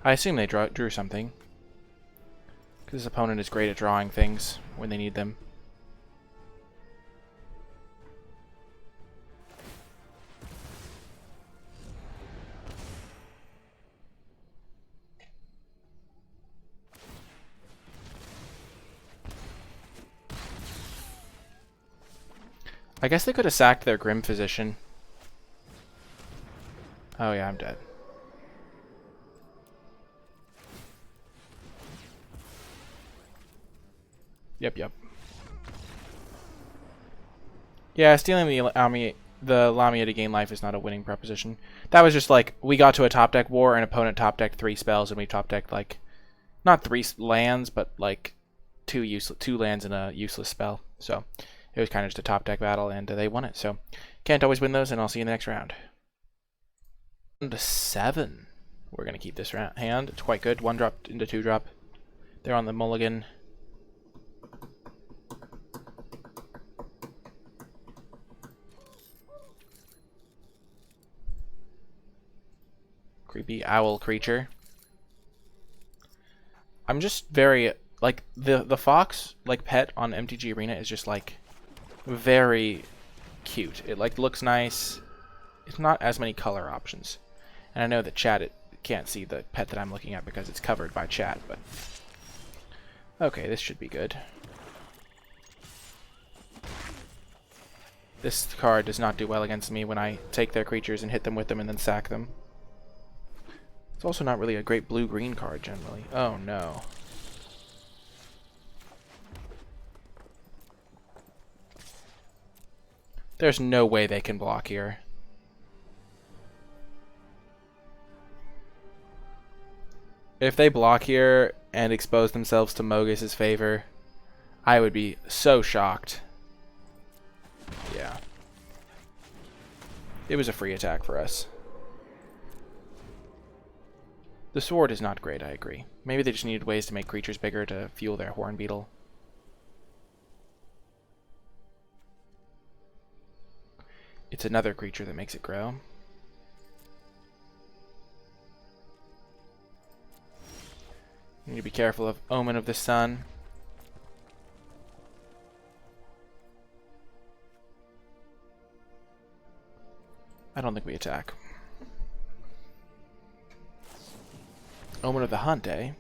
I assume they drew something, because his opponent is great at drawing things when they need them. I guess they could have sacked their Grim Physician. Oh yeah, I'm dead. Yep. Yeah, stealing the Lamia to gain life is not a winning proposition. That was just like, we got to a top deck war, and opponent top decked 3 spells, and we top decked like, not 3 lands, but like 2 lands and a useless spell. So it was kind of just a top deck battle, and they won it. So can't always win those, and I'll see you in the next round. Round 7. We're gonna keep this hand. It's quite good. 1 drop into 2 drop. They're on the mulligan. Creepy owl creature. I'm just very, like, the fox, like, pet on MTG Arena is just, like, very cute. It, like, looks nice. It's not as many color options. And I know that chat can't see the pet that I'm looking at because it's covered by chat, but... Okay, this should be good. This card does not do well against me when I take their creatures and hit them with them and then sack them. It's also not really a great blue-green card, generally. Oh, no. There's no way they can block here. If they block here, and expose themselves to Mogus's favor, I would be so shocked. Yeah. It was a free attack for us. The sword is not great, I agree. Maybe they just needed ways to make creatures bigger to fuel their horn beetle. It's another creature that makes it grow. You need to be careful of Omen of the Sun. I don't think we attack. Omen of the Hunt, eh?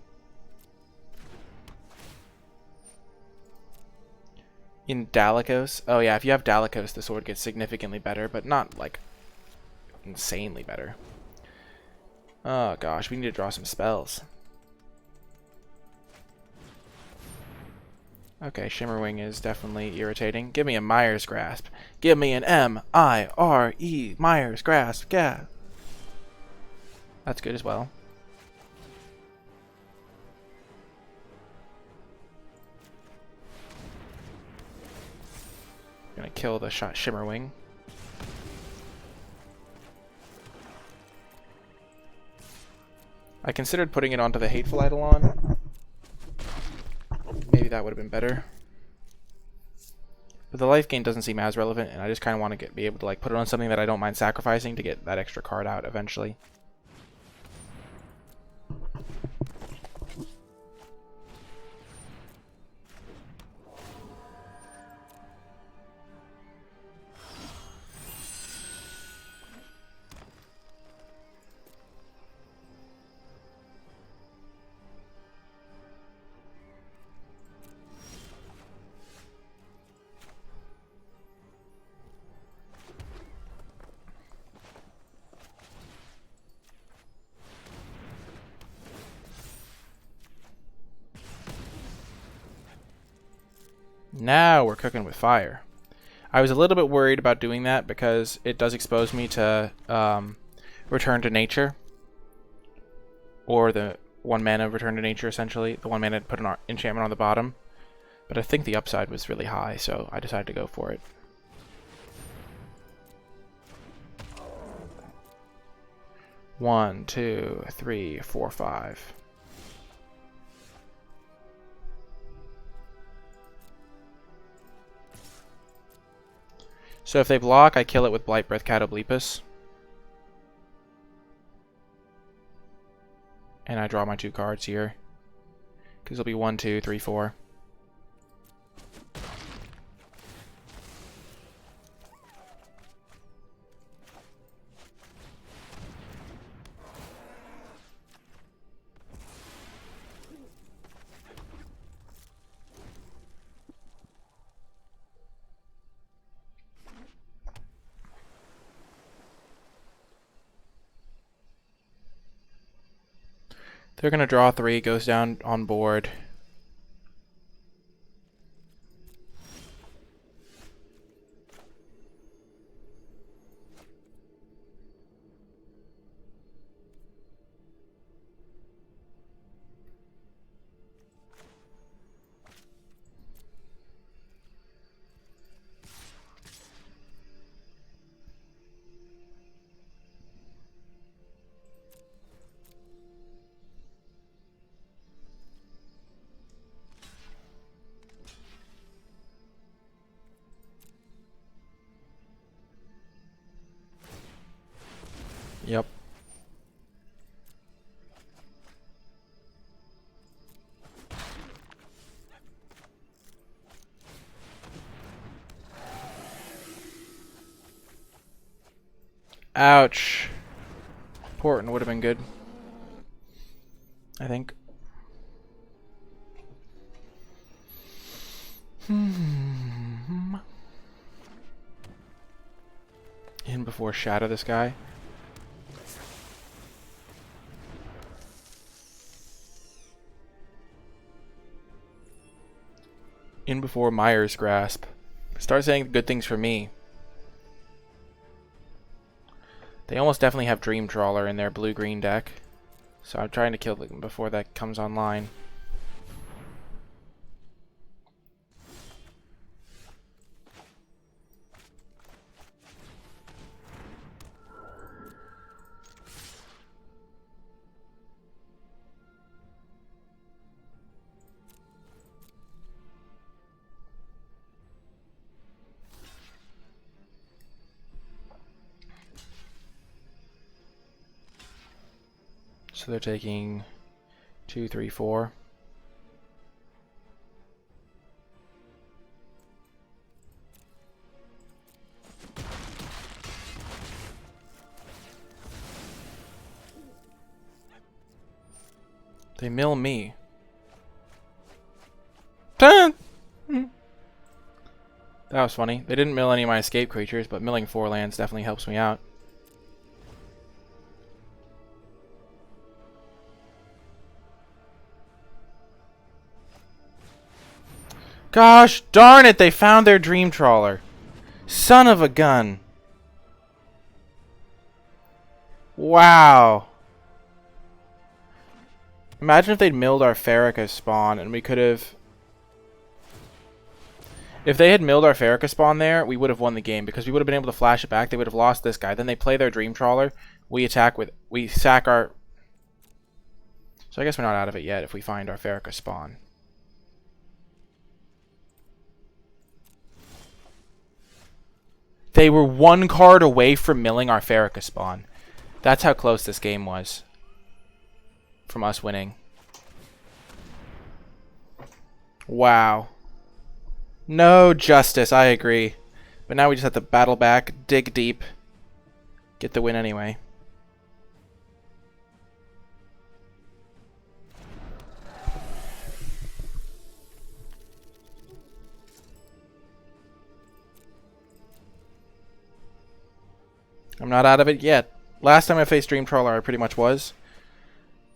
In Dalichos? Oh yeah, if you have Dalichos, the sword gets significantly better, but not, like, insanely better. Oh gosh, we need to draw some spells. Okay, Shimmerwing is definitely irritating. Give me a Mire's Grasp. Give me an M-I-R-E, Mire's Grasp, yeah. That's good as well. Gonna kill the shot Shimmerwing. I considered putting it onto the Hateful Eidolon. Maybe that would have been better. But the life gain doesn't seem as relevant, and I just kind of want to be able to like put it on something that I don't mind sacrificing to get that extra card out eventually. Now we're cooking with fire. I was a little bit worried about doing that because it does expose me to Return to Nature. Or the 1 mana Return to Nature, essentially. The 1 mana to put an enchantment on the bottom. But I think the upside was really high, so I decided to go for it. One, two, three, four, five. So if they block, I kill it with Blight Breath Catoblepus. And I draw my 2 cards here. Because it'll be 1, 2, 3, 4. They're going to draw 3, goes down on board. Yep. Ouch. Portent would have been good, I think. In before Shadow this guy. In before Mire's Grasp. Start saying good things for me. They almost definitely have Dream Trawler in their blue-green deck. So I'm trying to kill them before that comes online. So they're taking 2, 3, 4. They mill me. That was funny. They didn't mill any of my escape creatures, but milling 4 lands definitely helps me out. Gosh darn it, they found their dream trawler. Son of a gun. Wow. Imagine if they'd milled our Farrakha spawn and we could have... If they had milled our Farrakha spawn there, we would have won the game because we would have been able to flash it back. They would have lost this guy. Then they play their dream trawler. We attack with... We sack our... So I guess we're not out of it yet if we find our Farrakha spawn. They were 1 card away from milling our Farrakha spawn. That's how close this game was from us winning. Wow. No justice, I agree. But now we just have to battle back, dig deep, get the win anyway. I'm not out of it yet. Last time I faced Dream Trawler, I pretty much was.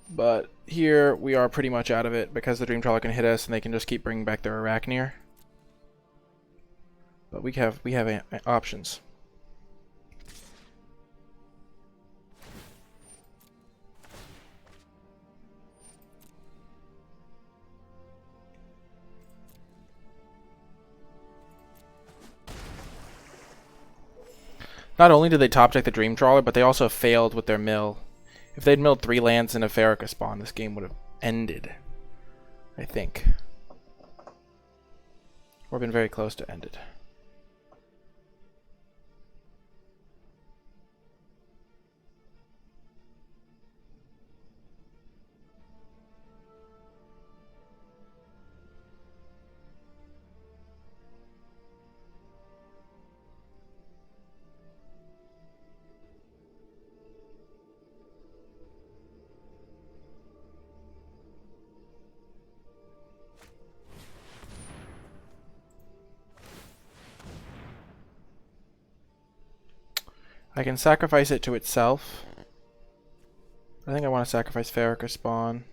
But here, we are pretty much out of it because the Dream Trawler can hit us and they can just keep bringing back their Arachneer. But we have options. Not only did they top deck the Dream Trawler, but they also failed with their mill. If they'd milled 3 lands and a Farrakha spawn, this game would have ended. I think. Or been very close to ended. I can sacrifice it to itself. I think I want to sacrifice Farrakha spawn.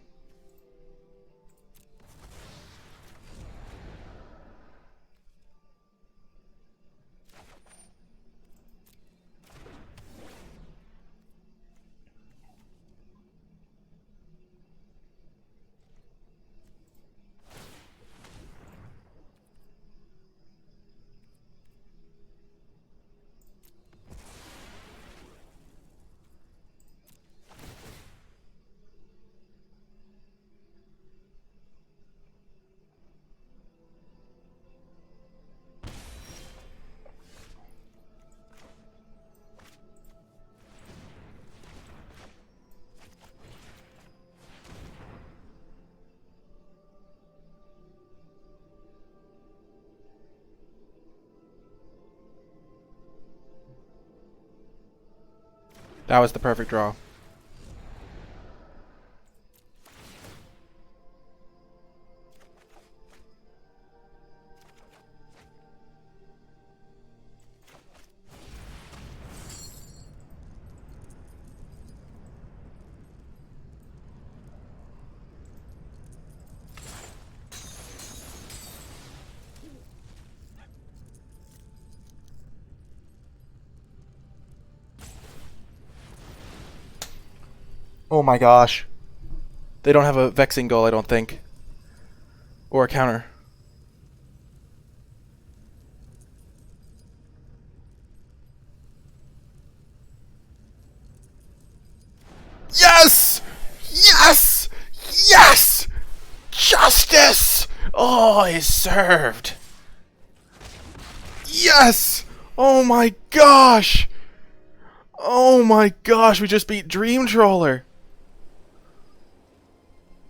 That was the perfect draw. Oh my gosh. They don't have a Vexing Goal, I don't think. Or a counter. Yes! Yes! Yes! Justice! Oh, is served. Yes! Oh my gosh! Oh my gosh, we just beat Dream Trawler.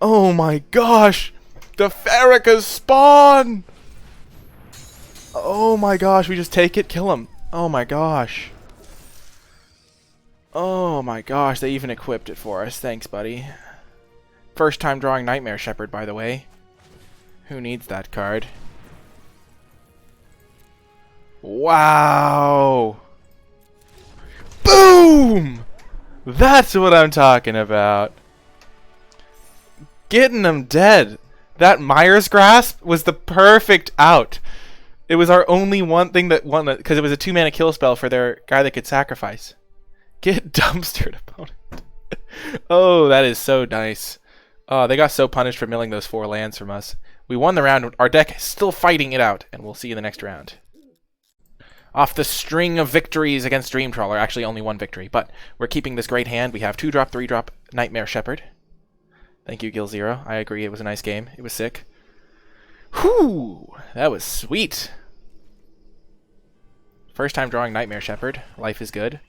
Oh my gosh! The Farrakha's spawn! Oh my gosh, we just take it, kill him. Oh my gosh. Oh my gosh, they even equipped it for us. Thanks, buddy. First time drawing Nightmare Shepherd, by the way. Who needs that card? Wow! Boom! That's what I'm talking about. Getting them dead. That Myers Grasp was the perfect out. It was our only one thing that won it, because it was a 2-mana kill spell for their guy that could sacrifice. Get dumpstered, opponent. Oh, that is so nice. Oh, they got so punished for milling those 4 lands from us. We won the round. Our deck is still fighting it out, and we'll see you in the next round. Off the string of victories against Dream Trawler. Actually, only 1 victory, but we're keeping this great hand. We have 2-drop, 3-drop Nightmare Shepherd. Thank you, Gil Zero. I agree, it was a nice game. It was sick. Whew! That was sweet. First time drawing Nightmare Shepherd. Life is good.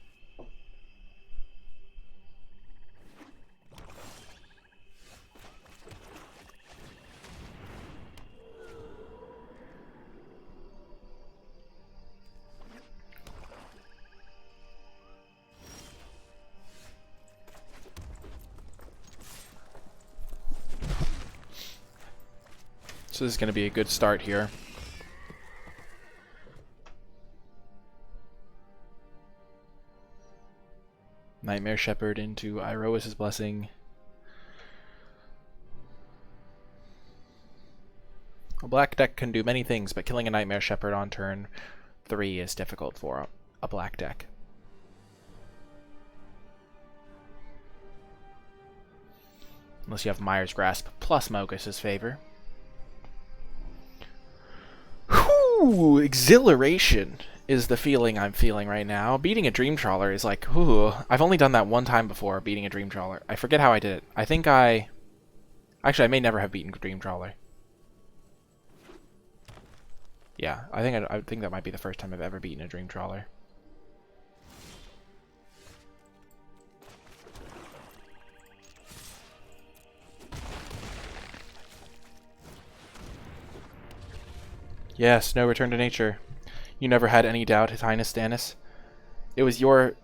So this is going to be a good start here. Nightmare Shepherd into Iroas' Blessing. A black deck can do many things, but killing a Nightmare Shepherd on turn 3 is difficult for a black deck. Unless you have Myers Grasp plus Mogus's Favor. Whew! Exhilaration is the feeling I'm feeling right now. Beating a Dream Trawler is like, ooh. I've only done that one time before, beating a Dream Trawler. I forget how I did it. I think actually, I may never have beaten Dream Trawler. Yeah, I think that might be the first time I've ever beaten a Dream Trawler. Yes, no return to nature. You never had any doubt, His Highness Stannis. It was your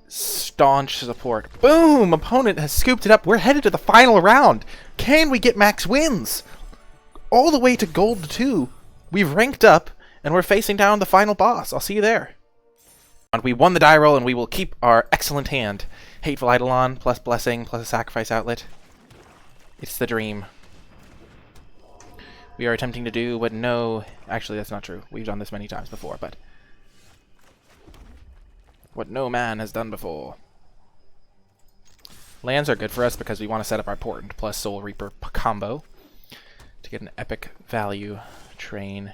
staunch support. Boom! Opponent has scooped it up. We're headed to the final round. Can we get max wins? All the way to gold 2. We've ranked up, and we're facing down the final boss. I'll see you there. And we won the die roll, and we will keep our excellent hand. Hateful Eidolon, plus Blessing, plus a Sacrifice Outlet. It's the dream. We are attempting to do what no... Actually, that's not true. We've done this many times before, but... what no man has done before. Lands are good for us because we want to set up our Portent plus Soul Reaper combo to get an epic value train.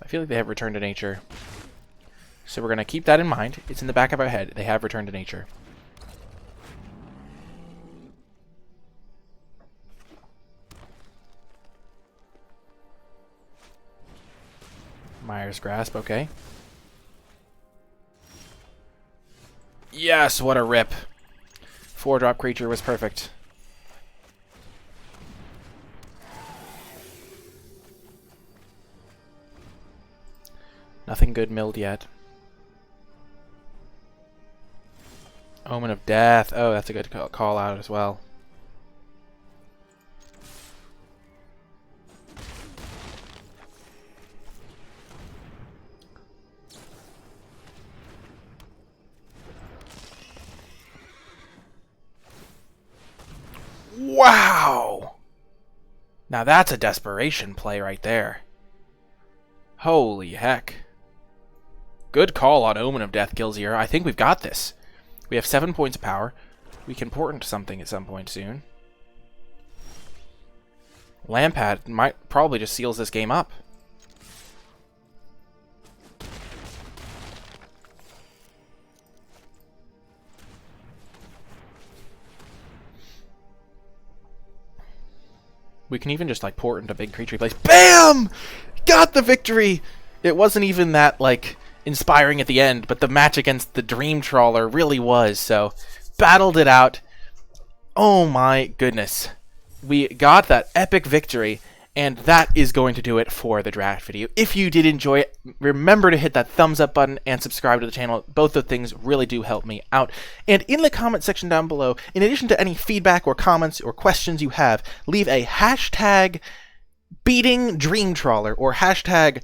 I feel like they have Return to Nature. So we're going to keep that in mind. It's in the back of our head. They have Return to Nature. Myers Grasp, okay. Yes, what a rip. 4-drop creature was perfect. Nothing good milled yet. Omen of Death. Oh, that's a good call out as well. Wow! Now that's a desperation play right there. Holy heck. Good call on Omen of Death, Gilzier. I think we've got this. We have 7 points of power. We can portent something at some point soon. Lampad might probably just seals this game up. We can even just like portent a big creature he plays. BAM! Got the victory! It wasn't even that like inspiring at the end, but the match against the Dream Trawler really was. So, battled it out. Oh my goodness. We got that epic victory, and that is going to do it for the draft video. If you did enjoy it, remember to hit that thumbs up button and subscribe to the channel. Both of things really do help me out. And in the comment section down below, in addition to any feedback or comments or questions you have, leave a hashtag beating Dream Trawler or hashtag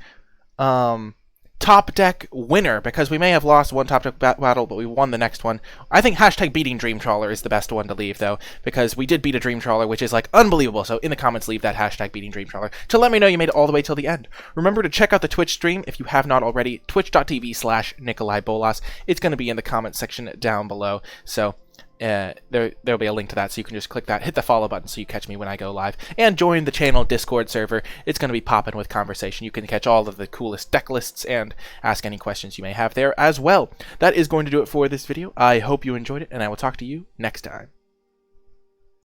top deck winner, because we may have lost one top deck battle, but we won the next one. I think hashtag beating Dream Trawler is the best one to leave, though, because we did beat a Dream Trawler, which is like unbelievable. So in the comments, leave that hashtag beating Dream Trawler to let me know you made it all the way till the end. Remember to check out the Twitch stream if you have not already, twitch.tv/NicolaiBolas. It's going to be in the comments section down below. So there'll be a link to that, so you can just click that, hit the follow button so you catch me when I go live, and join the channel Discord server. It's going to be popping with conversation. You can catch all of the coolest deck lists and ask any questions you may have there as well. That is going to do it for this video. I hope you enjoyed it, and I will talk to you next time.